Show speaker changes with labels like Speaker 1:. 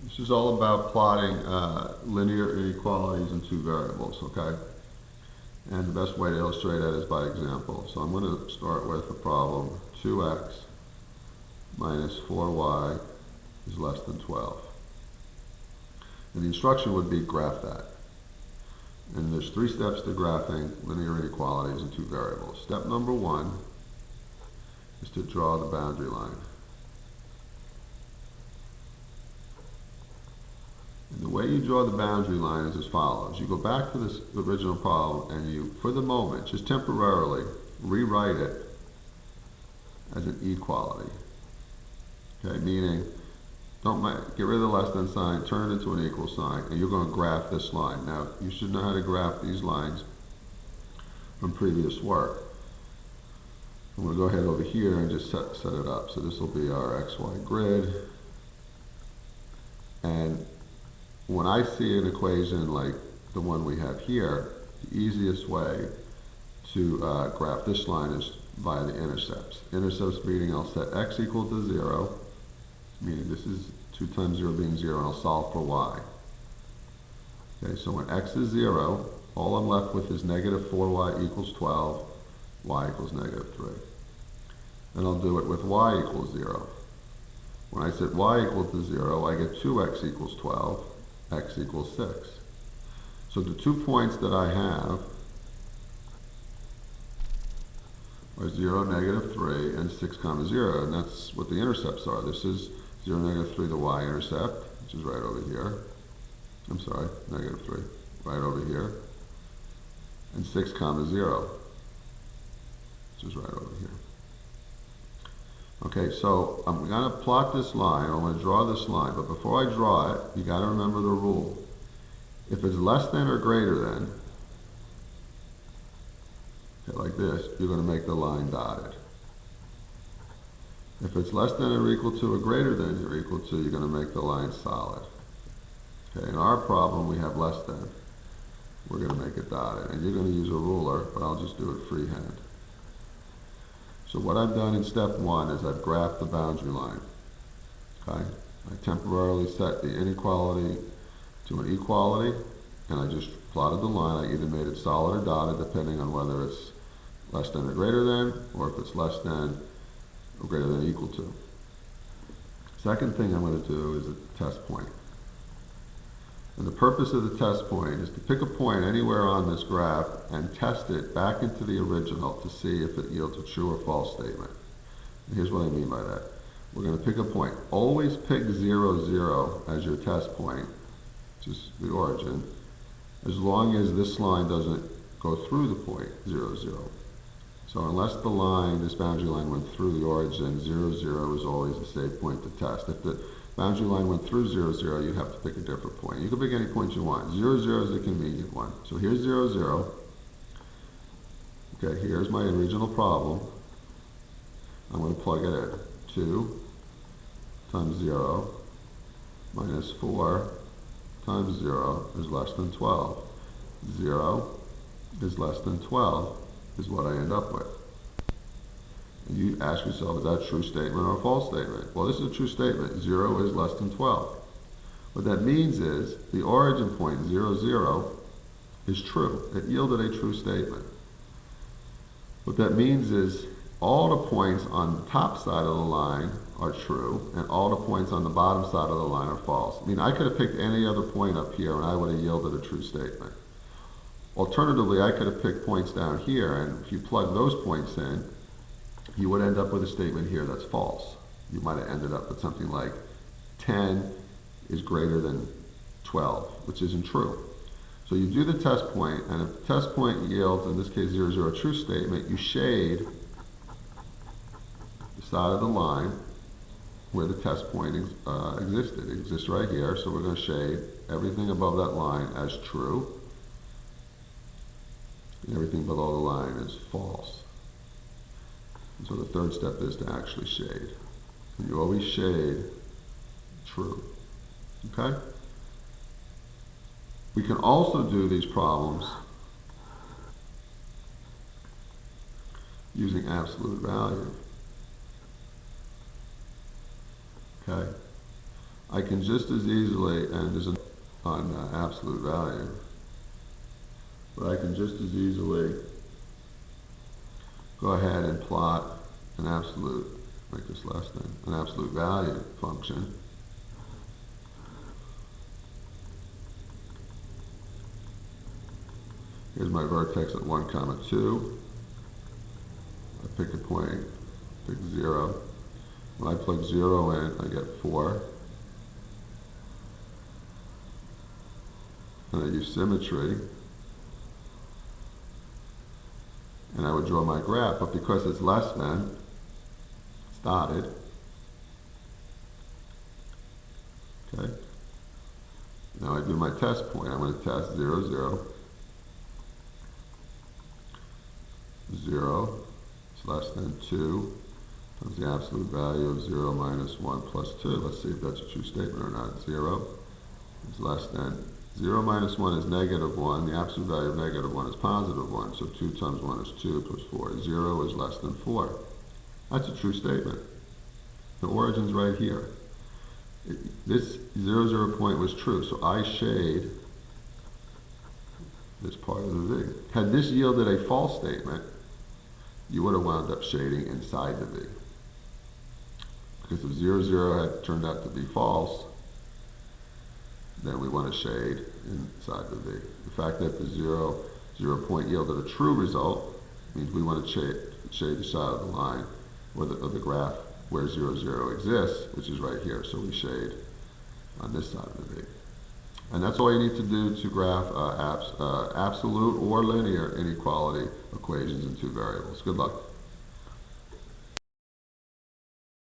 Speaker 1: This is all about plotting linear inequalities in two variables, okay? And the best way to illustrate that is by example. So I'm going to start with the problem 2x minus 4y is less than 12. And the instruction would be graph that. And there's 3 steps to graphing linear inequalities in two variables. Step number 1 is to draw the boundary line. And the way you draw the boundary line is as follows. You go back to this original problem and you, for the moment, just temporarily, rewrite it as an equality. Okay, meaning, get rid of the less than sign, turn it into an equal sign, and you're going to graph this line. Now, you should know how to graph these lines from previous work. I'm going to go ahead over here and just set it up. So this will be our XY grid. And when I see an equation like the one we have here, the easiest way to graph this line is via the intercepts. Intercepts meaning I'll set x equal to 0, meaning this is 2 times 0 being 0, and I'll solve for y. Okay, so when x is 0, all I'm left with is negative 4y equals 12, y equals negative 3. And I'll do it with y equals 0. When I set y equal to 0, I get 2x equals 12, x equals 6. So the 2 points that I have are 0, negative 3, and 6 comma 0, and that's what the intercepts are. This is 0, negative 3, the y-intercept, which is right over here. I'm sorry, negative 3, right over here. And 6 comma 0, which is right over here. Okay, so I'm going to plot this line, I'm going to draw this line, but before I draw it, you got to remember the rule. If it's less than or greater than, okay, like this, you're going to make the line dotted. If it's less than or equal to or greater than or equal to, you're going to make the line solid. Okay, in our problem we have less than. We're going to make it dotted. And you're going to use a ruler, but I'll just do it freehand. So what I've done in step 1 is I've graphed the boundary line. Okay? I temporarily set the inequality to an equality, and I just plotted the line. I either made it solid or dotted, depending on whether it's less than or greater than, or if it's less than or greater than or equal to. Second thing I'm going to do is a test point. And the purpose of the test point is to pick a point anywhere on this graph and test it back into the original to see if it yields a true or false statement. And here's what I mean by that. We're going to pick a point. Always pick 0, 0 as your test point, which is the origin, as long as this line doesn't go through the point 0, 0. So unless the line, this boundary line went through the origin, 0, 0 is always a safe point to test. If the boundary line went through 0, 0, you'd have to pick a different point. You can pick any point you want. 0, 0 is a convenient one. So here's 0, 0. Okay, here's my original problem. I'm going to plug it in. 2 times 0 minus 4 times 0 is less than 12. 0 is less than 12 is what I end up with. And you ask yourself, is that a true statement or a false statement? Well, this is a true statement. 0 is less than 12. What that means is the origin point, 0, 0, is true. It yielded a true statement. What that means is all the points on the top side of the line are true, and all the points on the bottom side of the line are false. I mean, I could have picked any other point up here, and I would have yielded a true statement. Alternatively, I could have picked points down here, and if you plug those points in, you would end up with a statement here that's false. You might have ended up with something like 10 is greater than 12, which isn't true. So you do the test point, and if the test point yields, in this case 0, 0, a true statement, you shade the side of the line where the test point existed. It exists right here, so we're going to shade everything above that line as true, and everything below the line is false. And so the third step is to actually shade. And you always shade true. Okay? We can also do these problems using absolute value. Okay? I can just as easily, and there's an on absolute value, but I can just as easily go ahead and plot an absolute, make this last thing, an absolute value function. Here's my vertex at 1, 2. I pick a point, pick 0. When I plug 0 in, I get 4. And I use symmetry. And I would draw my graph, but because it's less than, it's dotted. Okay? Now I do my test point. I'm going to test 0, 0. 0 is less than 2 times the absolute value of 0 minus 1 plus 2. Let's see if that's a true statement or not. 0 is less than 0 minus 1 is negative 1. The absolute value of negative 1 is positive 1. So 2 times 1 is 2 plus 4. 0 is less than 4. That's a true statement. The origin's right here. This 0, 0 point was true. So I shade this part of the V. Had this yielded a false statement, you would have wound up shading inside the V. Because if 0, 0 had turned out to be false, then we want to shade inside the V. The fact that the 0, 0 point yielded a true result means we want to shade the side of the line or the graph where 0, 0 exists, which is right here. So we shade on this side of the V. And that's all you need to do to graph absolute or linear inequality equations in two variables. Good luck.